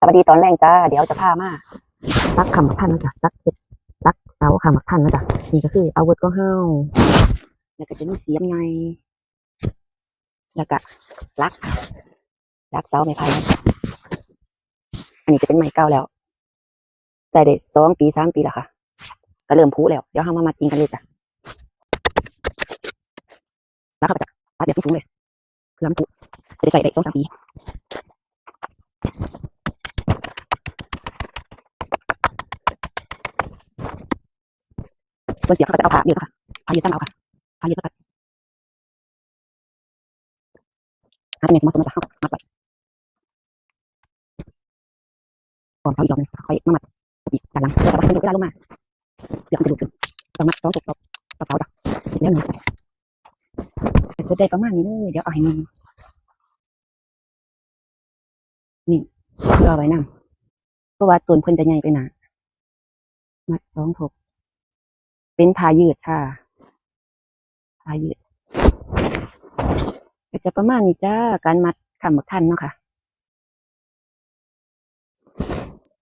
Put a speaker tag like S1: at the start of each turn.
S1: สวัสดีตอนแรกจ้าเดี๋ยวจะพามาตักคำบักท่านนะจ๊ะตักเห็ดตักเสาคำบักท่านนะจ๊ะนี่ก็คืออาวุธก็เฮาแล้วก็จะมีเสียมไงแล้วก็ลักเสาไม้ไผ่นะจ๊ะอันนี้จะเป็นไม้เก่าแล้วใส่ได้2 ปี 3 ปีแล้วค่ะก็เริ่มพุแล้วเดี๋ยวเรามาจริงกันเลยจ้ะแล้วเขาก็จะตัดแบบสูงๆเลยเพื่อมันพุจะได้ใส่ได้2-3 ปีส่วนเสียบเขาก็จะเอาผ้าเยอะค่ะผ้าเยอะสร้างเอาค่ะผ้าเยอะก็ตัดหาตำแหน่งที่เหมาะสมจะเข้ามัดไว้ก่อนเสาอีกรอบนึงค่อยมามัดอีกด้านหลังแล้วก็ให้ดูเวลาลงมาเสียบมันจะดูดขึ้นต้องมัด2 จุดรอบเสาจ้ะเสร็จแล้วนี่จะได้ประมาณนี้เลยเดี๋ยวเอาให้นี่เอาไว้นั่งเพราะว่าต้นเพิ่นจะใหญ่ไปหนามัด2 ทบเป็นผ้ายืดค่ะผ้ายืดก็จะประมาณนี้จ้าการมัดคำบักทันเนาะค่ะ